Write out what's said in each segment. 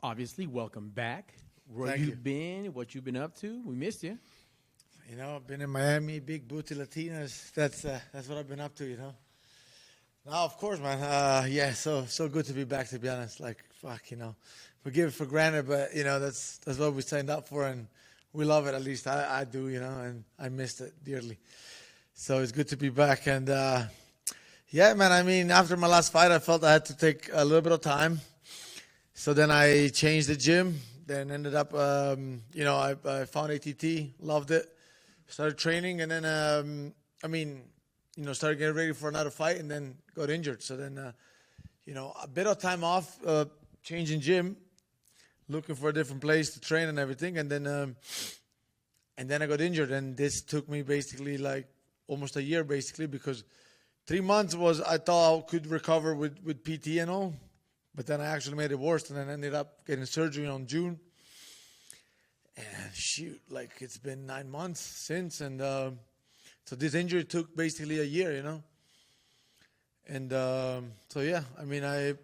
obviously, welcome back. Where Thank you you. been? What you been up to? We missed you. You know, I've been in Miami, big booty Latinas. That's what I've been up to. You know. Now, of course, man. Yeah, so good to be back. To be honest, like fuck, you know, we give it for granted, but you know that's what we signed up for, and we love it. At least I do, you know, and I missed it dearly. So it's good to be back, and yeah, man. I mean, after my last fight, I felt I had to take a little bit of time. So then I changed the gym. Then ended up, you know, I found ATT, loved it, started training, and then, I mean, you know, started getting ready for another fight, and then got injured. So then, you know, a bit of time off, changing gym, looking for a different place to train and everything, and then I got injured, and this took me basically like almost a year, basically, because 3 months was I thought I could recover with PT and all. But then I actually made it worse, and then ended up getting surgery on June. And shoot, like it's been 9 months since, and so this injury took basically a year, you know. And so yeah, I mean, I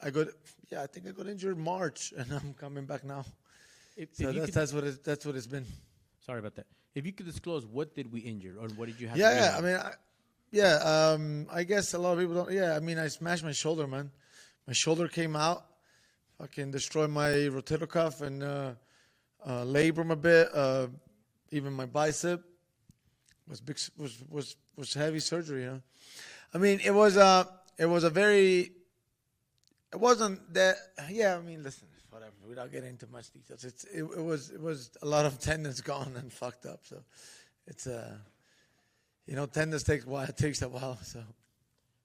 think I got injured in March, and I'm coming back now. So that's what it's been. Sorry about that. If you could disclose, what did we injure, or what did you have? Yeah, I mean, I guess a lot of people don't. Yeah, I mean, I smashed my shoulder, man. My shoulder came out, fucking destroyed my rotator cuff and labrum a bit. Even my bicep was heavy surgery. You know, I mean, it wasn't that. Yeah, I mean, listen, whatever. Without getting into much details, it was a lot of tendons gone and fucked up. So it's you know, tendons takes a while. It takes a while. So.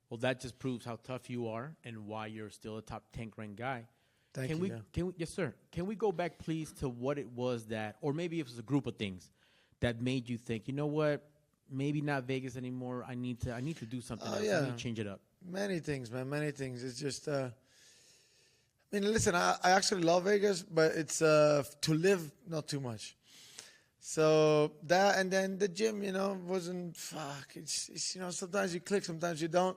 Well, that just proves how tough you are and why you're still a top 10 ranked guy. Thank you. Can we, yes, sir. Can we go back, please, to what it was that, or maybe it was a group of things that made you think, you know what, maybe not Vegas anymore. I need to do something else. Yeah. I need to change it up. Many things, man. Many things. It's just, I mean, listen, I actually love Vegas, but it's to live, not too much. So that, and then the gym, you know, wasn't, fuck. It's you know, sometimes you click, sometimes you don't.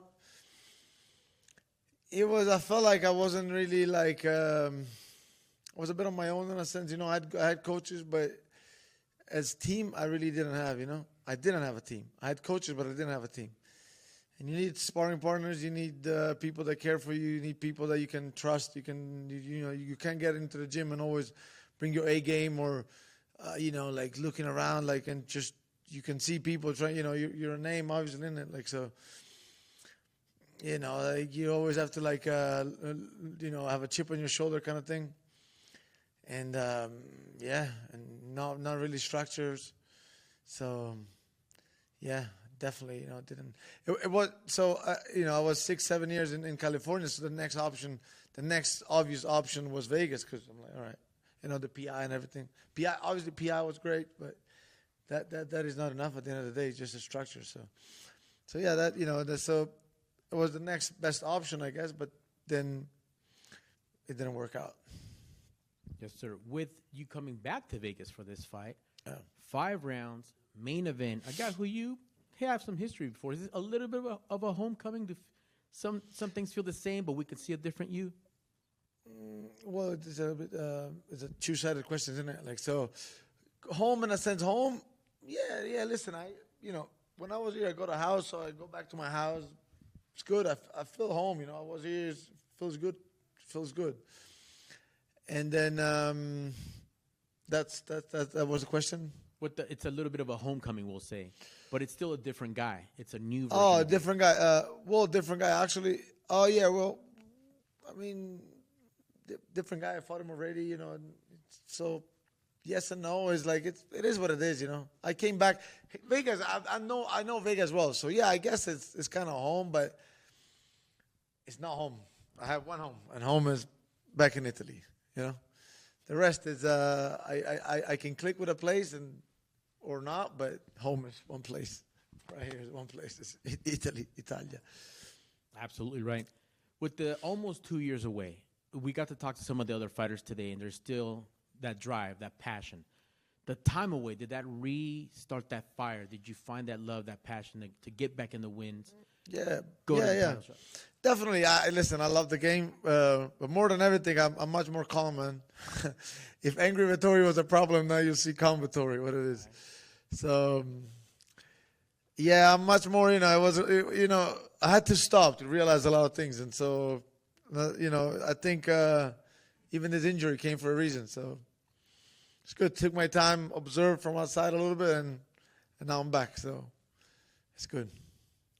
I felt like I wasn't really like, I was a bit on my own in a sense, you know, I had coaches, but as team, I really didn't have, you know, I didn't have a team. I had coaches, but I didn't have a team. And you need sparring partners, you need people that care for you need people that you can trust, you know, you can't get into the gym and always bring your A game or, you know, like looking around, like, and just, you can see people trying, you know, you're a name obviously in it, like, so. You know, like you always have to like, you know, have a chip on your shoulder kind of thing. And, yeah, and not really structures. So, yeah, definitely, you know, it was, so, you know, I was 6-7 years in California. So the next obvious option was Vegas. Cause I'm like, all right, you know, the PI and everything. Obviously PI was great, but that is not enough at the end of the day. It's just a structure. So yeah, that, you know, so. It was the next best option, I guess, but then it didn't work out. Yes, sir. With you coming back to Vegas for this fight, 5 rounds, main event, a guy who you have some history before. Is this a little bit of a homecoming? Some things feel the same, but we could see a different you? Well, it's a bit, it's a two-sided question, isn't it? Like, so, home in a sense, home, yeah, listen, you know, when I was here, I go to a house, so I go back to my house. It's good. I feel home. You know, I was here. It feels good. And then that was the question. It's a little bit of a homecoming, we'll say, but it's still a different guy. It's a new version. Oh, different guy. Different guy actually. Oh yeah. Well, I mean, different guy. I fought him already. You know, so. Yes and no is like it is what it is, you know. I came back Vegas. I know Vegas well, so yeah, I guess it's kind of home, but it's not home. I have one home, and home is back in Italy. You know, the rest is I can click with a place or not, but home is one place. Right here is one place. It's Italia. Absolutely right. With the almost 2 years away, we got to talk to some of the other fighters today, and there's still that drive, that passion. The time away, did that restart that fire? Did you find that love, that passion to get back in the wins? Yeah, go to yeah, the yeah. title shot. Definitely. Listen, I love the game, but more than everything, I'm much more calm, man. If angry Vettori was a problem, now you'll see calm Vettori, what it is. So, yeah, I'm much more, I had to stop to realize a lot of things. And so, I think even this injury came for a reason. So, it's good. Took my time, observed from outside a little bit, and now I'm back. So, it's good.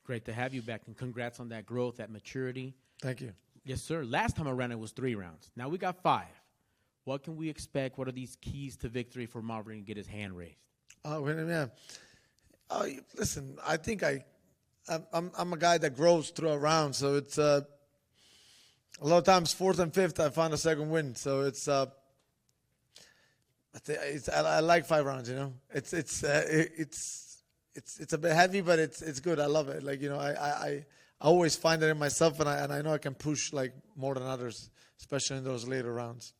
Great to have you back, and congrats on that growth, that maturity. Thank you. Yes, sir. Last time around, it was 3 rounds. Now we got 5. What can we expect? What are these keys to victory for Marvin to get his hand raised? Listen, I think I'm a guy that grows through a round, so it's a lot of times 4th and 5th I find a second win. So I like 5 rounds. It's a bit heavy, but it's good. I love it. I always find it in myself, and I know I can push like more than others, especially in those later rounds.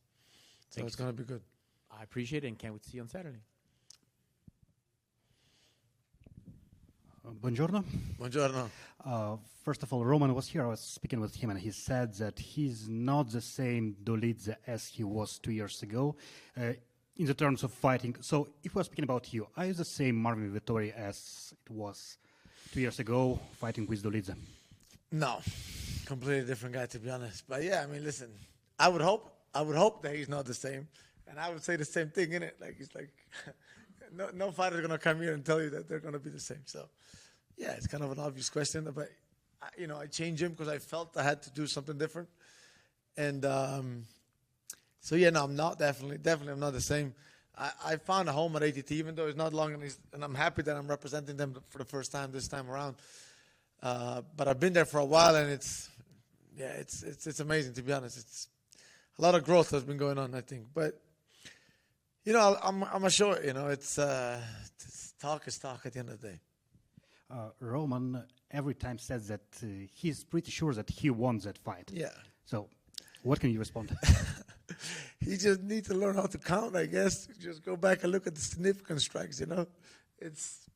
So it's gonna be good. I appreciate it, and can't wait to see you on Saturday. Buongiorno. Buongiorno. First of all, Roman was here. I was speaking with him, and he said that he's not the same Dolidze as he was 2 years ago in the terms of fighting. So if we're speaking about you, are you the same Marvin Vettori as it was 2 years ago fighting with Dolidze? No, completely different guy, to be honest. But yeah, listen, I would hope that he's not the same, and I would say the same thing in it. It's like no fighter's gonna come here and tell you that they're gonna be the same. So yeah, it's kind of an obvious question, but I changed him because I felt I had to do something different, and so yeah, no, I'm not definitely I'm not the same. I found a home at ATT, even though it's not long, and I'm happy that I'm representing them for the first time this time around. But I've been there for a while, and it's amazing, to be honest. It's a lot of growth has been going on, I think. But I'm gonna show it. It's talk is talk at the end of the day. Roman every time says that he's pretty sure that he won that fight. Yeah. So what can you respond? He just needs to learn how to count, I guess. Just go back and look at the significant strikes. It's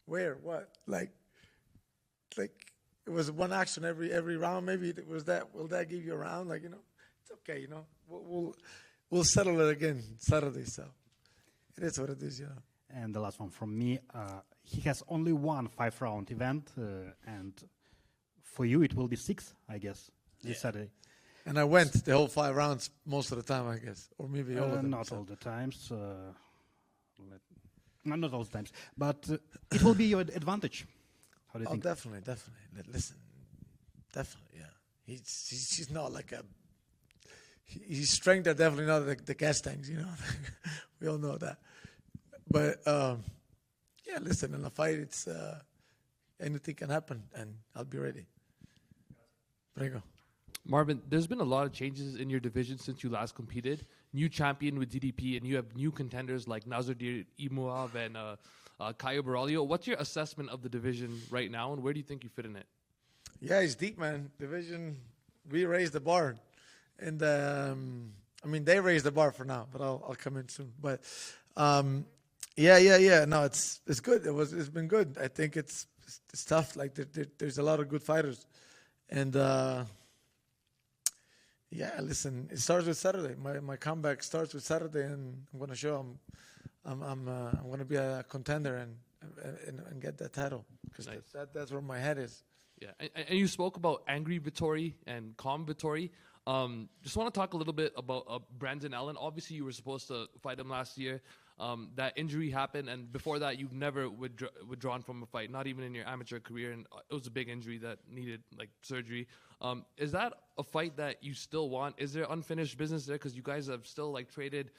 where, what, like it was one action every round. Maybe it was that. Will that give you a round? It's okay. We'll settle it again Saturday. So it is what it is. And the last one from me. He has only one 5-round event, and for you it will be 6, I guess, this Saturday. And I went the whole 5 rounds most of the time, I guess, or maybe all of them. Not all the times. Not all the times, but it will be your advantage. How do you think? Definitely. Listen, definitely, yeah. He's not like his strength are definitely not like the gas tanks, We all know that. But yeah, listen, in a fight, it's anything can happen, and I'll be ready. Prego. Marvin, there's been a lot of changes in your division since you last competed. New champion with DDP, and you have new contenders like Nazardir Imuav and Caio Borralho. What's your assessment of the division right now, and where do you think you fit in it? Yeah, it's deep, man. Division, we raised the bar. And, they raised the bar for now, but I'll come in soon. But, yeah. No, it's good. It's been good. I think it's tough. There's a lot of good fighters. And, yeah, listen, it starts with Saturday. My comeback starts with Saturday, and I'm going to show I'm going to be a contender and get that title, because nice. that's where my head is. Yeah, and you spoke about angry Vettori and calm Vettori. Just want to talk a little bit about Brandon Allen. Obviously, you were supposed to fight him last year. That injury happened, and before that, you've never withdrawn from a fight, not even in your amateur career, and it was a big injury that needed surgery. Is that a fight that you still want? Is there unfinished business there? Because you guys have still traded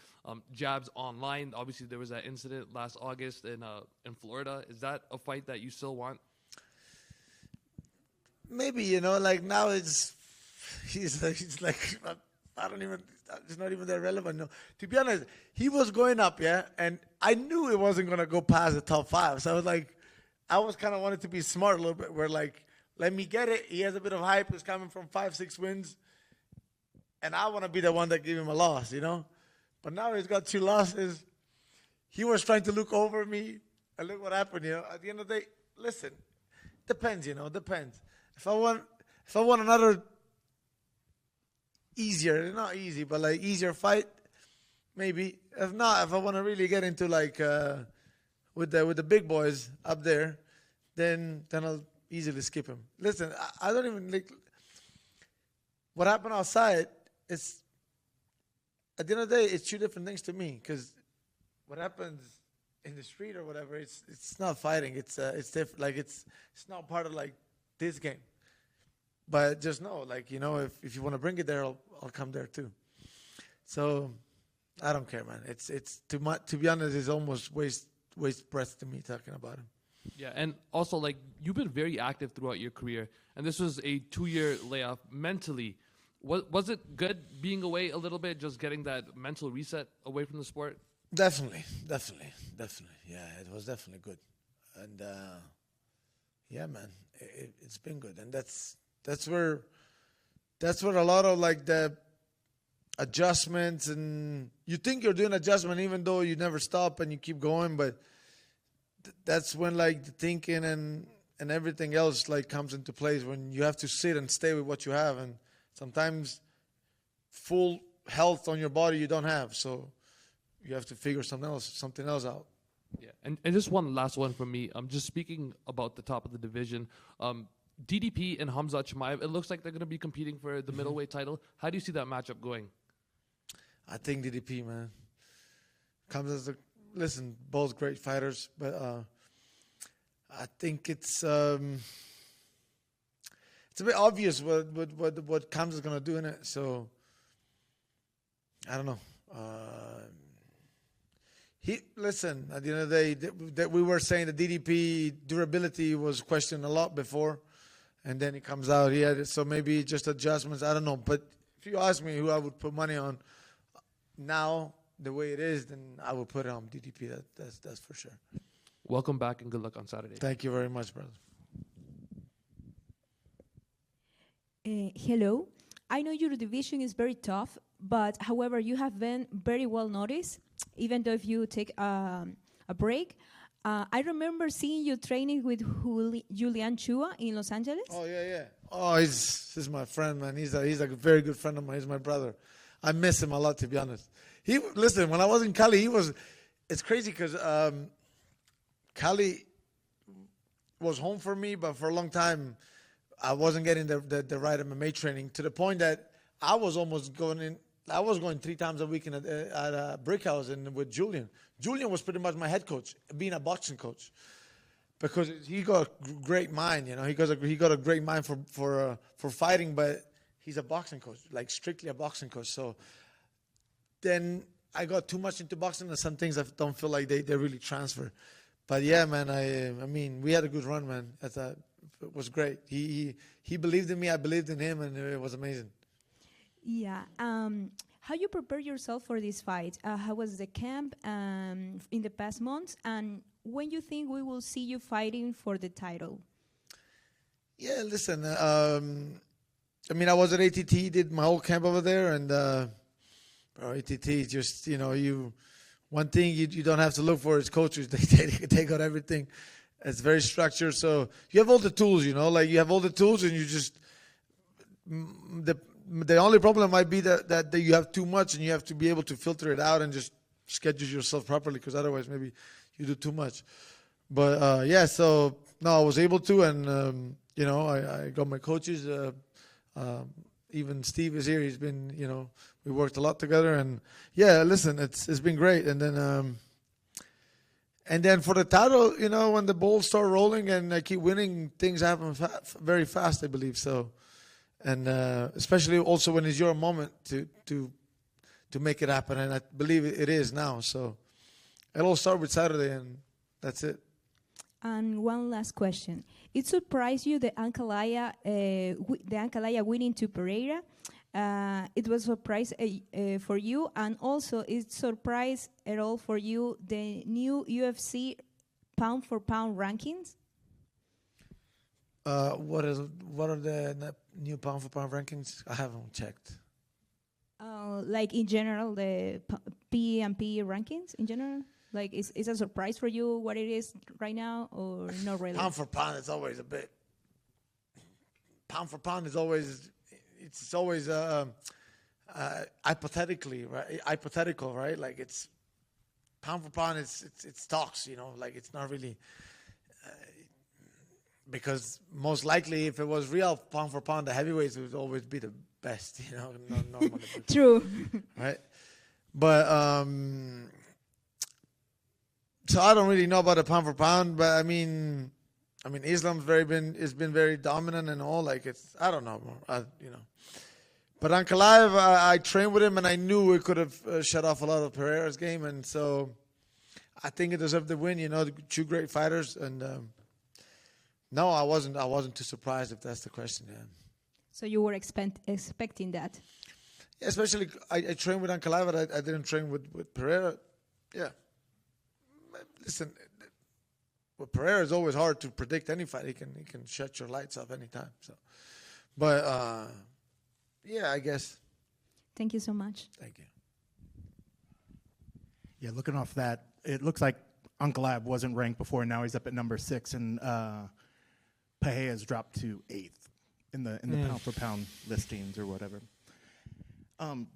jabs online. Obviously, there was that incident last August in Florida. Is that a fight that you still want? Maybe, now he's like, I don't even, it's not even that relevant. No, to be honest, he was going up, yeah, and I knew it wasn't going to go past the top 5. So I was kind of wanted to be smart a little bit, where let me get it. He has a bit of hype. He's coming from 5-6 wins, and I want to be the one that give him a loss, But now he's got 2 losses. He was trying to look over me, and look what happened, At the end of the day, listen, depends, you know, depends. If I want another easier, not easy, but like easier fight, maybe. If not, if I want to really get into like with the big boys up there, then I'll easily skip him. Listen, I don't even like what happened outside. It's at the end of the day, it's two different things to me. Because what happens in the street or whatever, it's not fighting. It's different. Like it's not part of like this game. But just know, like, you know, if you want to bring it there, I'll come there too. So I don't care, man. It's too much. To be honest, it's almost waste breath to me talking about him. Yeah, and also, like, you've been very active throughout your career, and this was a 2-year layoff mentally. Was it good being away a little bit, just getting that mental reset away from the sport? Definitely. Yeah, it was definitely good. And, yeah, man, it's been good. And that's where a lot of, like, the adjustments, and you think you're doing adjustment even though you never stop and you keep going, but that's when, like, the thinking and everything else, like, comes into place when you have to sit and stay with what you have. And sometimes full health on your body you don't have, so you have to figure something else out. Yeah, and just one last one from me. Just speaking about the top of the division, DDP and Hamzat Chimaev, it looks like they're going to be competing for the middleweight title. How do you see that matchup going? I think DDP, man, comes as listen, both great fighters, but I think it's a bit obvious what Khamzat is gonna do in it. So I don't know. Listen. At the end of the day, that we were saying the DDP durability was questioned a lot before, and then he comes out. He had it, so maybe just adjustments. I don't know. But if you ask me who I would put money on now, the way it is, then I would put it on DDP. That's for sure. Welcome back and good luck on Saturday. Thank you very much, brother. Hello. I know your division is very tough, but however, you have been very well noticed, even though if you take a break. I remember seeing you training with Julian Chua in Los Angeles. Oh, yeah. Oh, he's my friend, man. He's a very good friend of mine. He's my brother. I miss him a lot, to be honest. Listen, when I was in Cali, it's crazy because Cali was home for me, but for a long time, I wasn't getting the right MMA training, to the point that I was almost going 3 times a week at a brick house with Julian. Julian was pretty much my head coach, being a boxing coach, because he got a great mind. You know, he got a great mind for fighting, but he's a boxing coach, like strictly a boxing coach. So then I got too much into boxing, and some things I don't feel like they really transfer. But yeah, man, I mean, we had a good run, man. It was great. He believed in me, I believed in him, and it was amazing. Yeah. How you prepare yourself for this fight? How was the camp in the past months? And when you think we will see you fighting for the title? Yeah, listen. I mean, I was at ATT, did my whole camp over there, and ATT just, you know, one thing you don't have to look for is coaches. They got everything. It's very structured, so you have all the tools, you know, like you have all the tools, and you just the only problem might be that you have too much, and you have to be able to filter it out and just schedule yourself properly, because otherwise maybe you do too much. But yeah, so no, I was able to, and you know, I got my coaches. Even Steve is here. He's been, you know, we worked a lot together, and yeah, listen, it's been great. And then for the title, you know, when the balls start rolling and I keep winning, things happen very fast, I believe. So, and especially also when it's your moment to make it happen, and I believe it is now. So it'll start with Saturday, and that's it. And one last question: it surprised you the Ancalaya winning to Pereira? It was a surprise for you, and also it surprised at all for you the new UFC pound for pound rankings? What are the new pound for pound rankings? I haven't checked. Like in general, the P&P rankings in general. Like, is a surprise for you what it is right now, or not really? Pound for pound, it's always a bit pound for pound is always, it's always hypothetical, right? Like it's pound for pound, it's stocks, you know, like it's not really, because most likely if it was real pound for pound, the heavyweights would always be the best, you know, normally. True. Right? But so I don't really know about the pound for pound, but I mean Islam's has been very dominant and all. Like it's, I don't know, you know. But Ankalaev, I trained with him and I knew we could have shut off a lot of Pereira's game, and so I think it deserved the win. You know, two great fighters, and no, I wasn't too surprised, if that's the question. Yeah. So you were expecting that? Yeah, especially I trained with Ankalaev, but I didn't train with Pereira. Yeah. Listen, with Pereira, it's always hard to predict any fight. He can shut your lights off anytime. So, but yeah, I guess. Thank you so much. Thank you. Yeah, looking off that, it looks like Ankalaev wasn't ranked before. Now he's up at number 6, and Pereira's dropped to 8th in the pound for pound listings or whatever.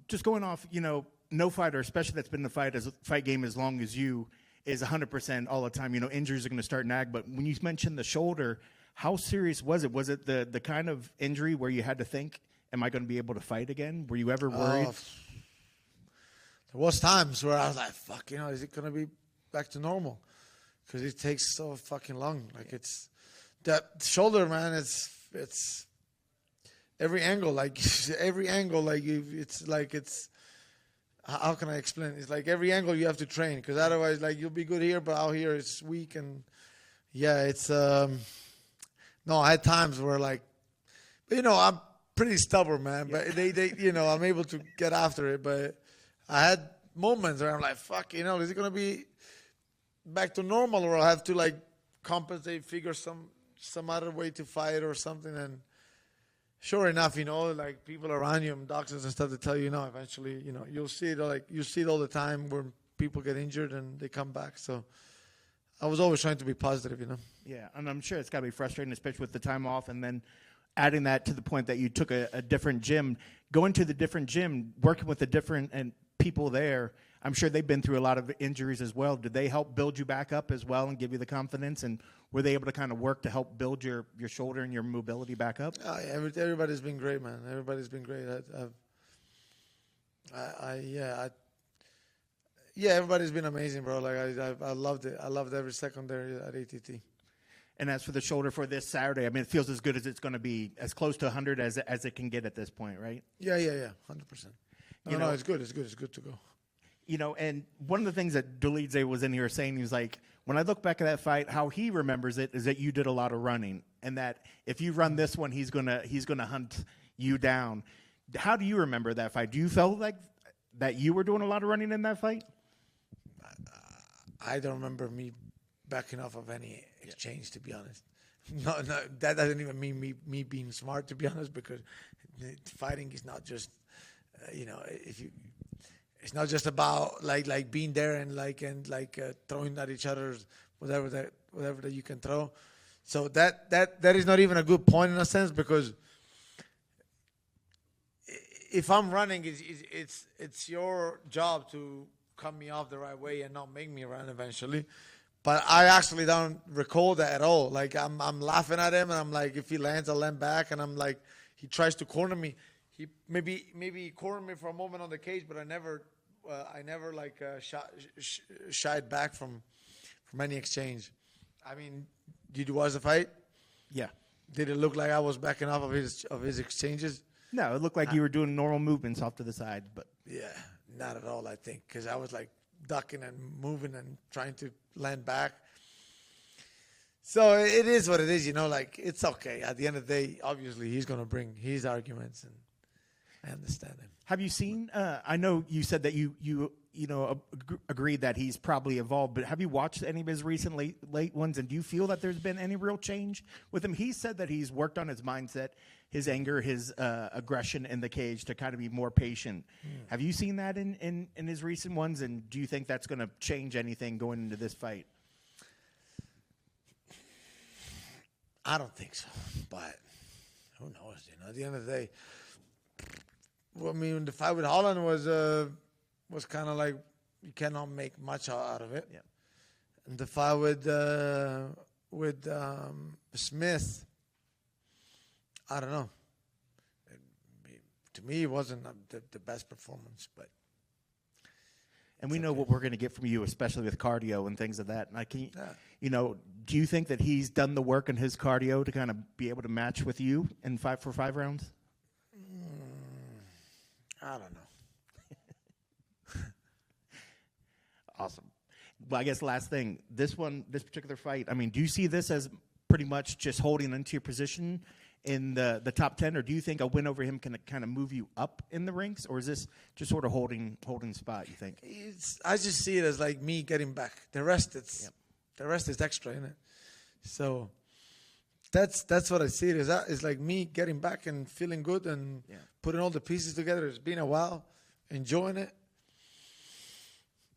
Just going off, you know, no fighter, especially that's been in the fight game as long as you, is 100% all the time. You know, injuries are going to start nag. But when you mentioned the shoulder, how serious was it? Was it the kind of injury where you had to think, am I going to be able to fight again? Were you ever worried? There was times where I was like, fuck, you know, is it going to be back to normal? Because it takes so fucking long. Like it's that shoulder, man. It's every angle, like it's. How can I explain? It's like every angle you have to train, because otherwise, like, you'll be good here, but out here it's weak, and yeah, it's no. I had times where, like, you know, I'm pretty stubborn, man, but they you know, I'm able to get after it, but I had moments where I'm like, fuck, you know, is it gonna be back to normal, or I'll have to like compensate, figure some other way to fight or something, and. Sure enough, you know, like people around you and doctors and stuff to tell you, no, eventually, you know, you'll see it, like you see it all the time where people get injured and they come back. So I was always trying to be positive, you know. Yeah, and I'm sure it's got to be frustrating, especially with the time off, and then adding that to the point that you took a different gym, going to the different gym, working with the different people there. I'm sure they've been through a lot of injuries as well. Did they help build you back up as well and give you the confidence? And were they able to kind of work to help build your shoulder and your mobility back up? Yeah, everybody's been great, man. Everybody's been great. Everybody's been amazing, bro. Like I loved it. I loved every second there at ATT. And as for the shoulder for this Saturday, I mean, it feels as good as it's going to be, as close to 100 as it can get at this point, right? Yeah, 100%. No, it's good. It's good to go. You know, and one of the things that Dolidze was in here saying, he was like, when I look back at that fight, how he remembers it is that you did a lot of running, and that if you run this one, he's gonna hunt you down. How do you remember that fight? Do you feel like that you were doing a lot of running in that fight? I don't remember me backing off of any exchange, to be honest. No, that doesn't even mean me being smart, to be honest, because fighting is not just, you know, it's not just about like being there and throwing at each other whatever that you can throw. So that is not even a good point in a sense, because if I'm running, it's your job to cut me off the right way and not make me run eventually. But I actually don't recall that at all. Like I'm laughing at him, and I'm like, if he lands, I'll land back, and I'm like, he tries to corner me. He maybe he cornered me for a moment on the cage, but I never shied back from any exchange. I mean, did you watch the fight? Yeah. Did it look like I was backing off of his exchanges? No, it looked like you were doing normal movements off to the side, but yeah, not at all. I think because I was like ducking and moving and trying to land back. So it is what it is, you know. Like, it's okay. At the end of the day, obviously, he's going to bring his arguments, and I understand him. Have you seen? I know you said that you agreed that he's probably evolved, but have you watched any of his recent late ones? And do you feel that there's been any real change with him? He said that he's worked on his mindset, his anger, his aggression in the cage to kind of be more patient. Have you seen that in his recent ones? And do you think that's going to change anything going into this fight? I don't think so, but who knows? At the end of the day, well, I mean, the fight with Holland was kind of like you cannot make much out of it. Yeah. And the fight with Smith, I don't know. To me, it wasn't the best performance, but. And we know what we're going to get from you, especially with cardio and things of that. And do you think that he's done the work in his cardio to kind of be able to match with you in 5 rounds? I don't know. Awesome. Well, I guess last thing, this particular fight, I mean, do you see this as pretty much just holding into your position in the top 10, or do you think a win over him can kind of move you up in the ranks, or is this just sort of holding spot, you think? I just see it as like me getting back. The rest is extra, isn't it? So that's what I see it as. It's like me getting back and feeling good and putting all the pieces together. It's been a while, enjoying it.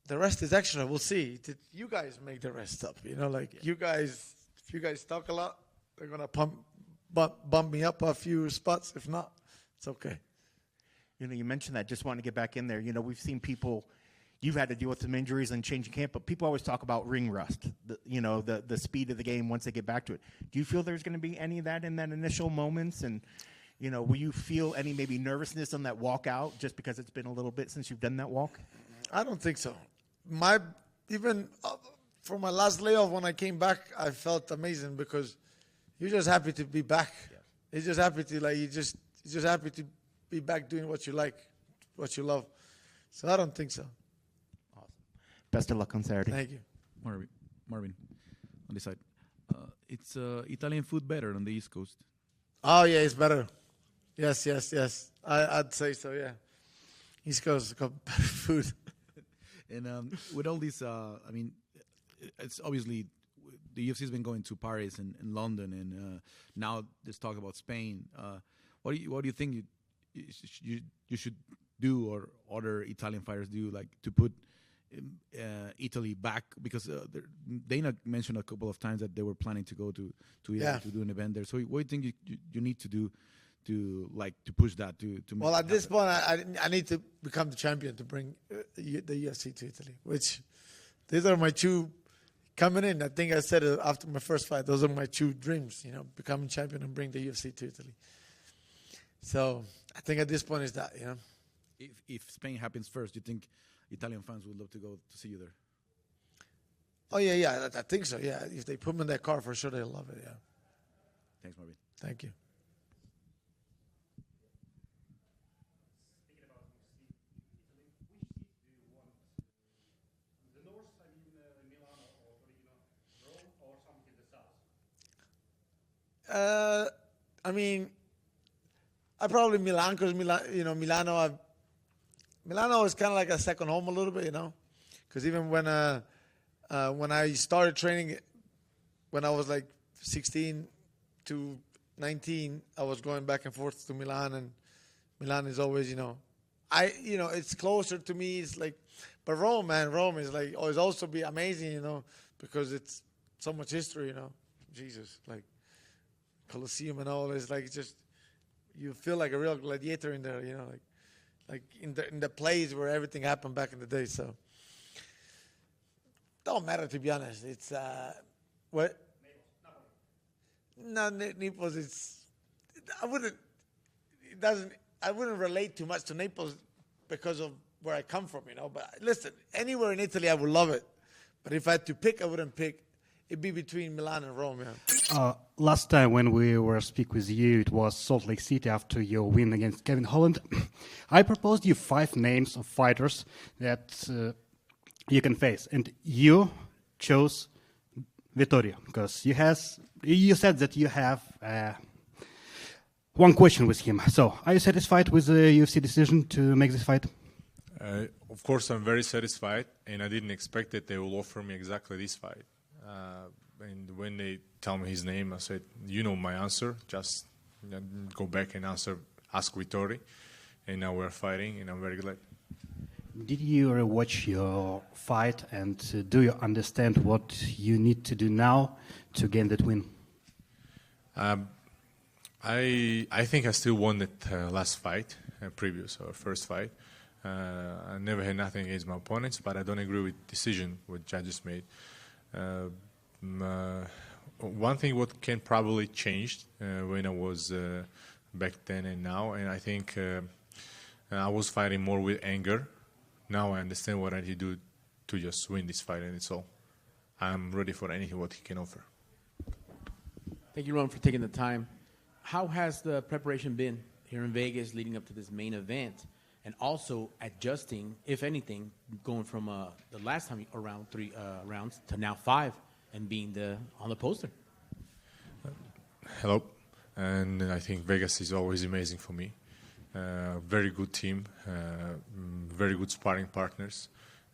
The rest is extra. We'll see. You guys make the rest up. You guys, if you guys talk a lot, they're gonna bump me up a few spots. If not, it's okay. You mentioned that. Just want to get back in there. We've seen people. You've had to deal with some injuries and changing camp, but people always talk about ring rust. The speed of the game once they get back to it. Do you feel there's going to be any of that in that initial moments? And will you feel any maybe nervousness on that walk out just because it's been a little bit since you've done that walk? I don't think so. Even for my last layoff when I came back, I felt amazing because you're just happy to be back. Yeah. You're just happy to you're just happy to be back doing what you like, what you love. So I don't think so. Awesome. Best of luck on Saturday. Thank you. Marvin, on this side. It's Italian food better on the East Coast? Oh, yeah, it's better. Yes. I'd say so, yeah. East Coast got better food. And with all these, it's obviously the UFC has been going to Paris and London, and now there's talk about Spain. What do you think you should do, or other Italian fighters do, like to put Italy back? Because Dana mentioned a couple of times that they were planning to go to Italy to do an event there. So what do you think you need to do to push that to well, at this point, I need to become the champion to bring the UFC to Italy, which these are my two coming in. I think I said it after my first fight. Those are my two dreams, becoming champion and bring the UFC to Italy. So I think at this point is that, If Spain happens first, do you think Italian fans would love to go to see you there? Oh, yeah, I think so, yeah. If they put me in their car, for sure they'll love it, yeah. Thanks, Marvin. Thank you. I probably Milan, because Milano is kind of like a second home a little bit, because even when I started training, when I was like 16 to 19, I was going back and forth to Milan, and Milan is always, it's closer to me. It's like, but Rome is like always also be amazing, because it's so much history, Jesus, like Colosseum and all. It's like just you feel like a real gladiator in there, like in the place where everything happened back in the day. So don't matter, to be honest. It's what? No, Naples. I wouldn't relate too much to Naples because of where I come from, But listen, anywhere in Italy, I would love it. But if I had to pick, I wouldn't pick. It'd be between Milan and Rome, yeah. Last time when we were speaking with you, it was Salt Lake City after your win against Kevin Holland. I proposed you 5 names of fighters that you can face, and you chose Vettori because you said that you have one question with him. So, are you satisfied with the UFC decision to make this fight? Of course, I'm very satisfied, and I didn't expect that they will offer me exactly this fight. And when they tell me his name, I said, my answer. Just go back and ask Vettori. And now we're fighting, and I'm very glad. Did you rewatch your fight, and do you understand what you need to do now to gain that win? I I think I still won that last fight, previous or first fight. I never had nothing against my opponents, but I don't agree with decision what judges made. One thing what can probably change when I was back then and now, and I think I was fighting more with anger. Now I understand what I need to do to just win this fight, and it's all. I'm ready for anything what he can offer. Thank you, Roman, for taking the time. How has the preparation been here in Vegas leading up to this main event? And also adjusting, if anything, going from the last time around 3 rounds to now 5 and being on the poster. Hello. And I think Vegas is always amazing for me. Very good team, very good sparring partners,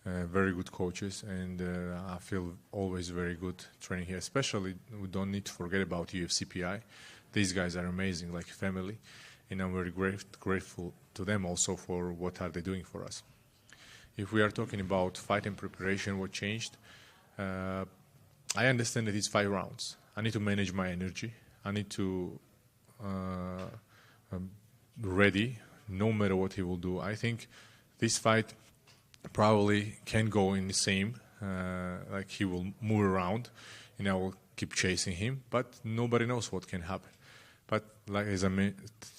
very good coaches, and I feel always very good training here. Especially, we don't need to forget about UFC PI. These guys are amazing, like family, and I'm very grateful to them also for what are they doing for us. If we are talking about fight and preparation, what changed, I understand that it's 5 rounds. I need to manage my energy. I need to ready no matter what he will do. I think this fight probably can go in the same, like he will move around and I will keep chasing him, but nobody knows what can happen. But like as I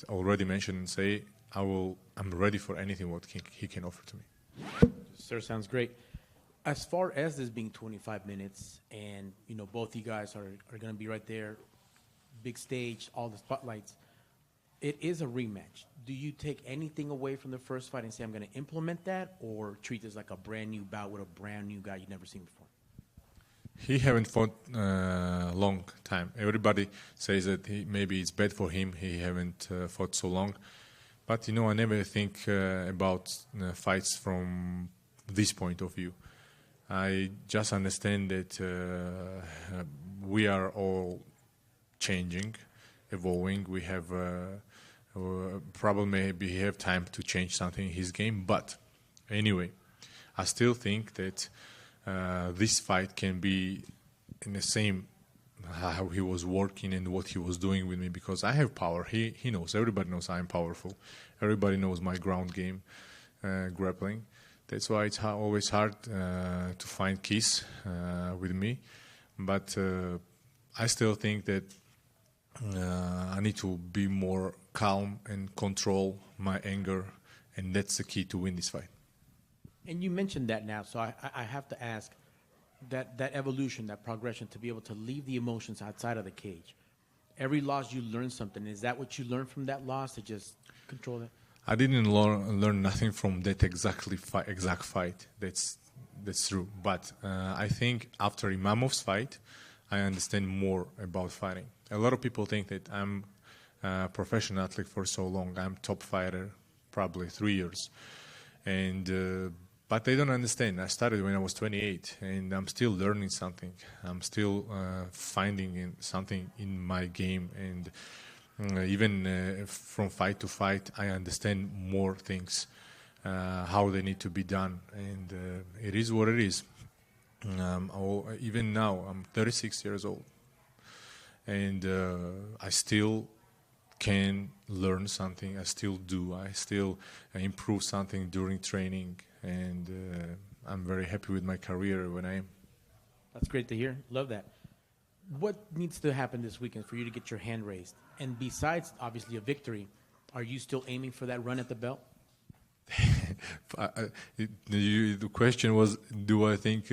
already mentioned and say, I'm ready for anything what he can offer to me. Sir, sounds great. As far as this being 25 minutes and, you know, both you guys are going to be right there, big stage, all the spotlights, it is a rematch. Do you take anything away from the first fight and say, I'm going to implement that, or treat this like a brand new bout with a brand new guy you've never seen before? He haven't fought long time. Everybody says that maybe it's bad for him. He haven't fought so long. But, you know, I never think about fights from this point of view. I just understand that we are all changing, evolving. We have probably maybe he have time to change something in his game. But anyway, I still think that this fight can be in the same how he was working and what he was doing with me, because I have power. He knows. Everybody knows I'm powerful. Everybody knows my ground game, grappling. That's why it's always hard to find keys with me. But I still think that I need to be more calm and control my anger, and that's the key to win this fight. And you mentioned that now, so I have to ask, that evolution, that progression, to be able to leave the emotions outside of the cage. Every loss you learn something. Is that what you learned from that loss, to just control it? I didn't learn nothing from that exact fight. That's true. But I think after Imamov's fight, I understand more about fighting. A lot of people think that I'm a professional athlete for so long. I'm top fighter, probably 3 years. And but they don't understand. I started when I was 28, and I'm still learning something. I'm still finding something in my game, and even from fight to fight, I understand more things, how they need to be done, and it is what it is. Even now, I'm 36 years old, and I still can learn something. I still do. I still improve something during training, and I'm very happy with my career when I am. That's great to hear. Love that. What needs to happen this weekend for you to get your hand raised? And besides, obviously, a victory, are you still aiming for that run at the belt? The question was, do I think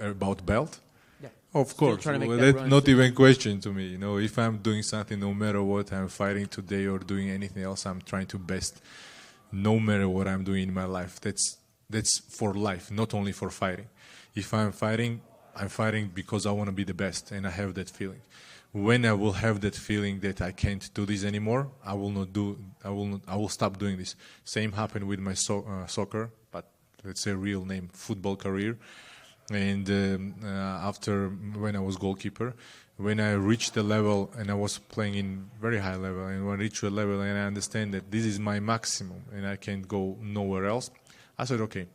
about belt? Yeah. Of course. Well, that's not even a question to me. You know, if I'm doing something, no matter what I'm fighting today or doing anything else, I'm trying to best, no matter what I'm doing in my life. That's for life, not only for fighting. If I'm fighting because I want to be the best, and I have that feeling. When I will have that feeling that I can't do this anymore, I will stop doing this. Same happened with my soccer, but let's say real name, football career. And after, when I was goalkeeper, when I reached the level, and I was playing in very high level, and when I reached a level and I understand that this is my maximum and I can't go nowhere else, I said okay,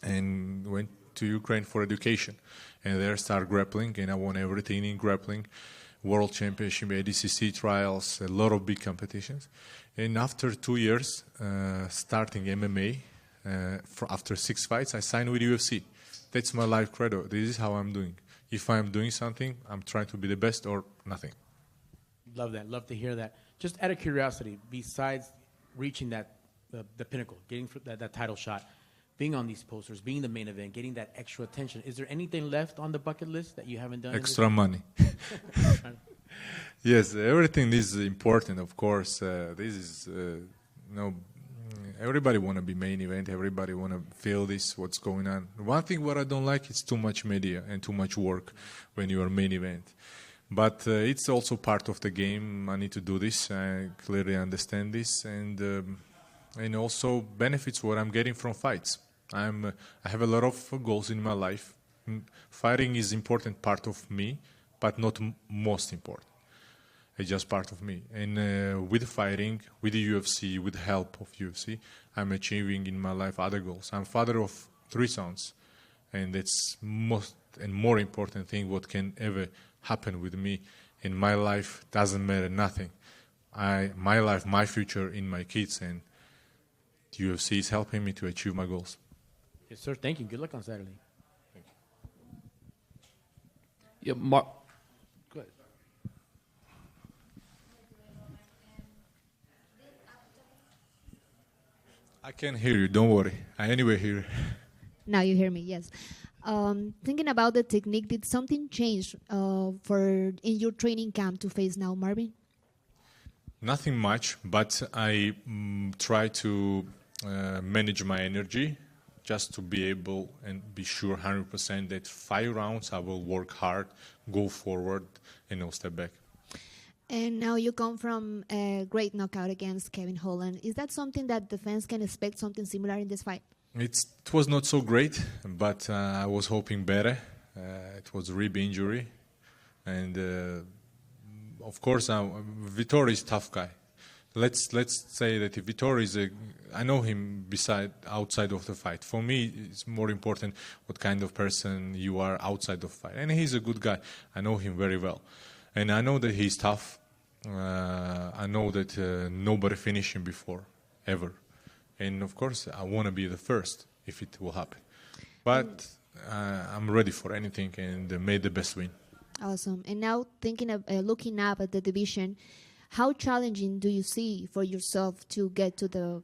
and went to Ukraine for education, and there started grappling, and I won everything in grappling. World Championship, ADCC trials, a lot of big competitions. And after 2 years starting MMA, after 6 fights, I signed with UFC. That's my life credo. This is how I'm doing. If I'm doing something, I'm trying to be the best or nothing. Love that. Love to hear that. Just out of curiosity, besides reaching the pinnacle, getting that title shot, being on these posters, being the main event, getting that extra attention, is there anything left on the bucket list that you haven't done? Extra money. Yes, everything is important, of course. This is, everybody want to be main event. Everybody want to feel this, what's going on. One thing what I don't like is too much media and too much work when you are main event. But it's also part of the game. I need to do this. I clearly understand this. And also benefits what I'm getting from fights. I have a lot of goals in my life. Fighting is important part of me, but not most important. It's just part of me. And with fighting, with the UFC, with the help of UFC, I'm achieving in my life other goals. I'm father of 3 sons, and it's most and more important thing what can ever happen with me in my life. Doesn't matter nothing. My life, my future in my kids, and the UFC is helping me to achieve my goals. Yes, sir. Thank you. Good luck on Saturday. Yeah, go ahead. I can hear you. Don't worry. I anyway hear. Now you hear me, yes. Thinking about the technique, did something change in your training camp to face now, Marvin? Nothing much, but I try to manage my energy just to be able and be sure 100% that 5 rounds I will work hard, go forward, and no step back. And now you come from a great knockout against Kevin Holland. Is that something that the fans can expect something similar in this fight? It was not so great, but I was hoping better. It was a rib injury. And of course, Vettori is a tough guy. Let's say that if Vettori is I know him outside of the fight. For me, it's more important what kind of person you are outside of the fight. And he's a good guy. I know him very well. And I know that he's tough. I know that nobody finished him before, ever. And of course, I want to be the first if it will happen. But I'm ready for anything and made the best win. Awesome. And now looking up at the division, how challenging do you see for yourself to get to the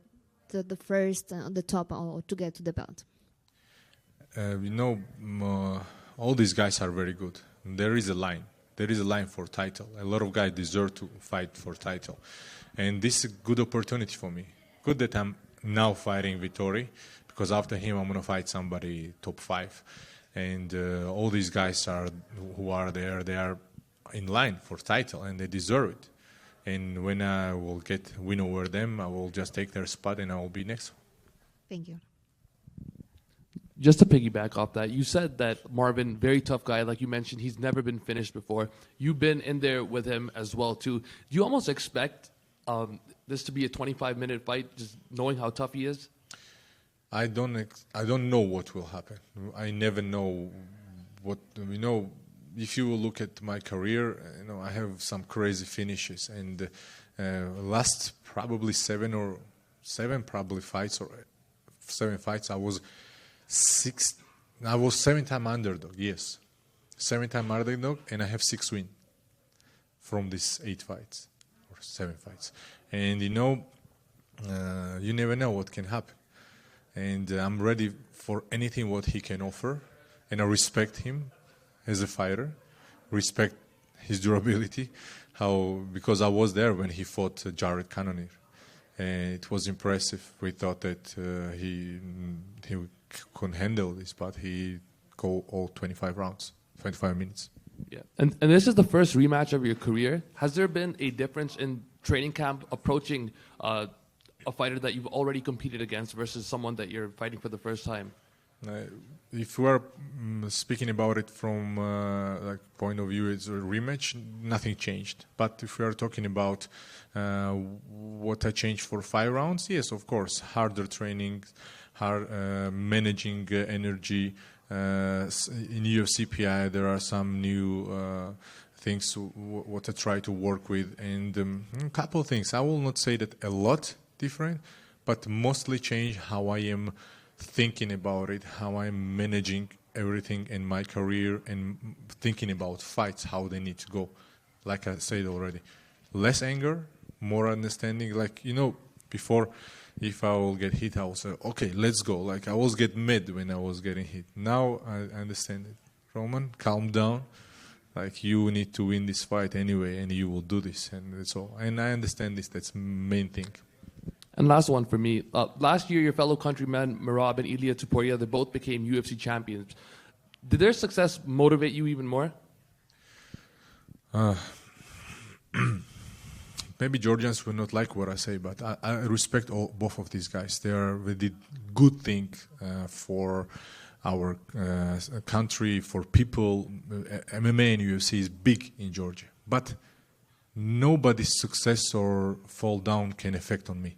first on the top or to get to the belt? All these guys are very good. There is a line. There is a line for title. A lot of guys deserve to fight for title. And this is a good opportunity for me. Good that I'm now fighting Vettori, because after him I'm going to fight somebody top 5. And all these guys who are there, they are in line for title and they deserve it. And when I will win over them, I will just take their spot and I will be next. Thank you. Just to piggyback off that, you said that Marvin, very tough guy, like you mentioned, he's never been finished before. You've been in there with him as well, too. Do you almost expect this to be a 25-minute fight, just knowing how tough he is? I don't know what will happen. I never know what, if you look at my career, I have some crazy finishes. And last probably 7 fights, I was 7-time underdog, yes. 7-time underdog, and I have 6 wins from these 8 fights, or 7 fights. And you never know what can happen. And I'm ready for anything what he can offer, and I respect him as a fighter, respect his durability, because I was there when he fought Jared Cannonier. And it was impressive. We thought that he couldn't handle this, but he go all 25 rounds, 25 minutes. Yeah, and this is the first rematch of your career. Has there been a difference in training camp approaching a fighter that you've already competed against versus someone that you're fighting for the first time? If we are speaking about it from point of view as a rematch, nothing changed. But if we are talking about what I changed for 5 rounds, yes, of course, harder training, managing energy. In UFC PI, there are some new things what I try to work with, and a couple of things. I will not say that a lot different, but mostly change how I am thinking about it, how I'm managing everything in my career, and thinking about fights, how they need to go. Like I said already, less anger, more understanding. Like, before, if I will get hit, I will say, okay, let's go. Like, I was get mad when I was getting hit. Now I understand it. Roman, calm down. Like, you need to win this fight anyway, and you will do this, and that's all. And I understand this. That's the main thing. And last one for me. Last year, your fellow countrymen, Merab and Ilia Topuria, they both became UFC champions. Did their success motivate you even more? Maybe Georgians will not like what I say, but I respect both of these guys. They did good thing for our country, for people. MMA and UFC is big in Georgia, but nobody's success or fall down can affect on me.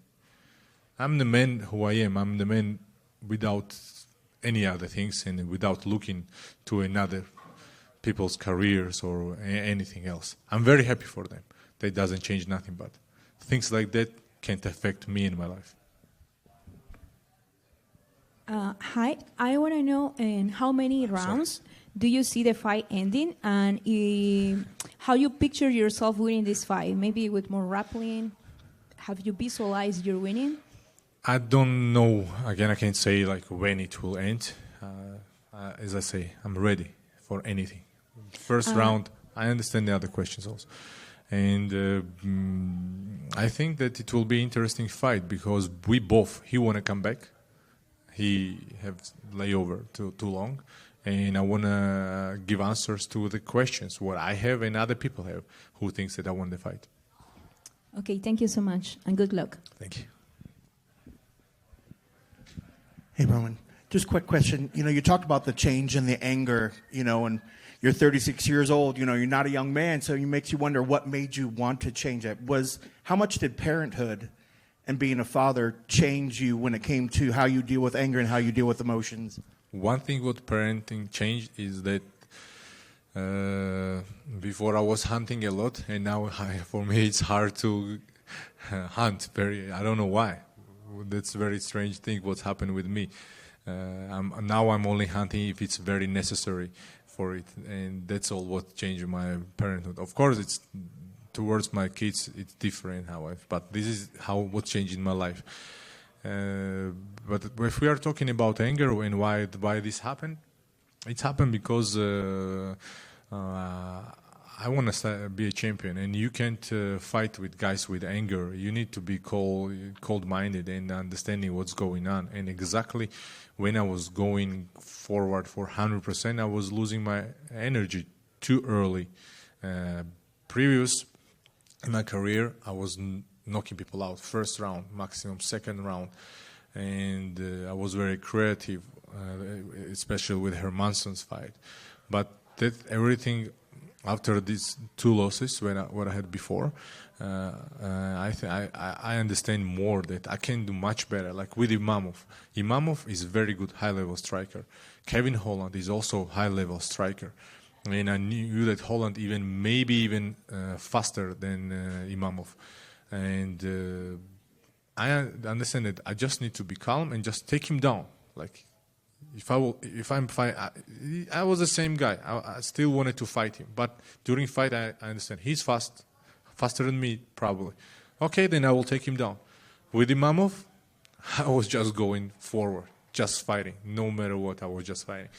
I'm the man who I am. I'm the man without any other things and without looking to another people's careers or anything else. I'm very happy for them. That doesn't change nothing, but things like that can't affect me in my life. Hi, I want to know in how many rounds do you see the fight ending, and how you picture yourself winning this fight? Maybe with more grappling. Have you visualized your winning? I don't know. Again, I can't say like when it will end. As I say, I'm ready for anything. First round, I understand the other questions also. And I think that it will be an interesting fight because he want to come back. He have layover too long. And I want to give answers to the questions, what I have and other people have who thinks that I won the fight. Okay, thank you so much, and good luck. Thank you. Hey, Roman. Just quick question. You talked about the change in the anger, and you're 36 years old. You're not a young man, so it makes you wonder what made you want to change that. How much did parenthood and being a father change you when it came to how you deal with anger and how you deal with emotions? One thing what parenting changed is that before I was hunting a lot, and now for me it's hard to hunt. I don't know why. That's a very strange thing what's happened with me. Now I'm only hunting if it's very necessary for it, and that's all what changed my parenthood. Of course, it's towards my kids, it's different but this is what changed in my life. But if we are talking about anger and why this happened, it's happened because I want to be a champion, and you can't fight with guys with anger. You need to be cold-minded and understanding what's going on. And exactly when I was going forward for 100%, I was losing my energy too early. Previous in my career, I was knocking people out first round, maximum second round, and I was very creative, especially with Hermansson's fight. But everything after these two losses, what I had before, I understand more that I can do much better. Like with Imamov. Imamov is a very good high-level striker. Kevin Holland is also high-level striker. And I knew that Holland maybe even faster than Imamov. And I understand that I just need to be calm and just take him down. Like, if I'm fine, I was the same guy. I still wanted to fight him, but during fight, I understand he's faster than me probably. Okay, then I will take him down. With Imamov, I was just going forward, just fighting, no matter what. I was just fighting,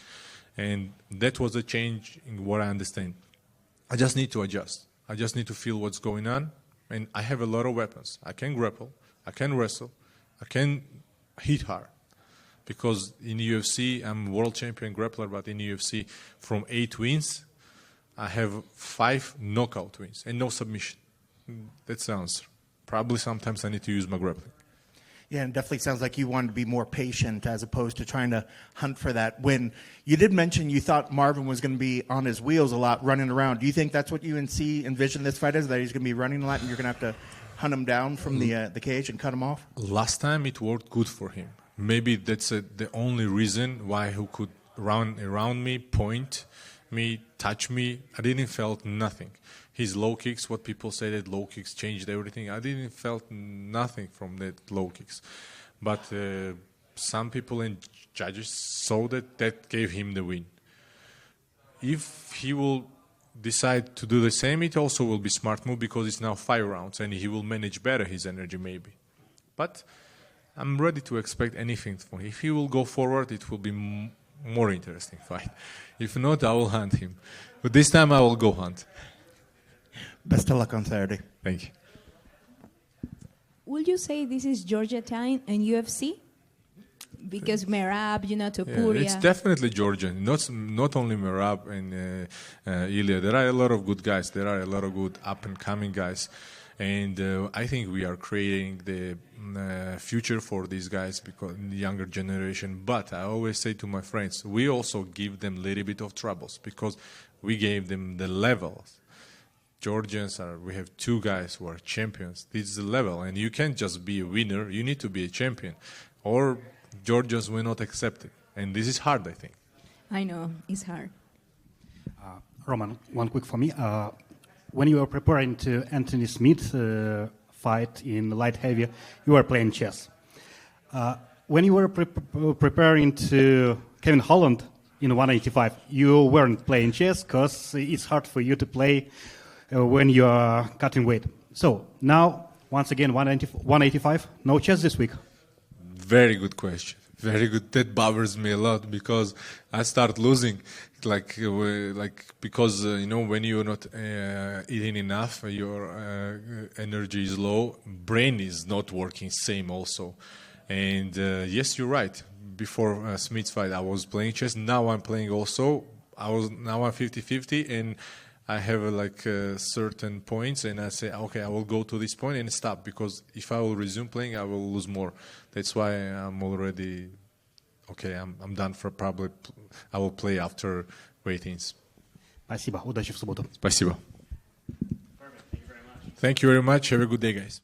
and that was a change in what I understand. I just need to adjust. I just need to feel what's going on, and I have a lot of weapons. I can grapple, I can wrestle, I can hit hard. Because in UFC, I'm world champion grappler, but in UFC, from 8 wins, I have 5 knockout wins and no submission. That's the answer. Probably sometimes I need to use my grappling. Yeah, and definitely sounds like you wanted to be more patient as opposed to trying to hunt for that win. You did mention you thought Marvin was going to be on his wheels a lot, running around. Do you think that's what you envision this fight as, that he's going to be running a lot and you're going to have to hunt him down from the cage and cut him off? Last time it worked good for him. Maybe that's the only reason why he could run around me, point, me, touch me. I didn't felt nothing. His low kicks, what people say that low kicks changed everything. I didn't felt nothing from that low kicks. But some people and judges saw that gave him the win. If he will decide to do the same, it also will be smart move because it's now 5 rounds and he will manage better his energy maybe. But I'm ready to expect anything from him. If he will go forward, it will be more interesting fight. If not, I will hunt him. But this time I will go hunt. Best of luck on Saturday. Thank you. Would you say this is Georgia time and UFC? Because Merab, Topuria. It's definitely Georgian. Not only Merab and Ilya. There are a lot of good guys. There are a lot of good up-and-coming guys. And I think we are creating the future for these guys, because the younger generation. But I always say to my friends, we also give them a little bit of troubles because we gave them the levels. Georgians we have 2 guys who are champions. This is the level, and you can't just be a winner. You need to be a champion, or Georgians will not accept it. And this is hard, I think. I know, it's hard. Roman, one quick for me. When you were preparing to Anthony Smith fight in light heavy, you were playing chess. When you were preparing to Kevin Holland in 185, you weren't playing chess because it's hard for you to play when you are cutting weight. So now, once again, 185, no chess this week. Very good question. Very good. That bothers me a lot because I start losing, because when you're not eating enough, your energy is low. Brain is not working same also. And yes, you're right. Before Smith's fight, I was playing chess. Now I'm playing also. Now I'm 50-50, and I have certain points, and I say, okay, I will go to this point and stop, because if I will resume playing, I will lose more. That's why I'm already, okay, I'm done for probably, I will play after weigh-ins. Спасибо. Удачи в субботу. Спасибо. Thank you very much. Have a good day, guys.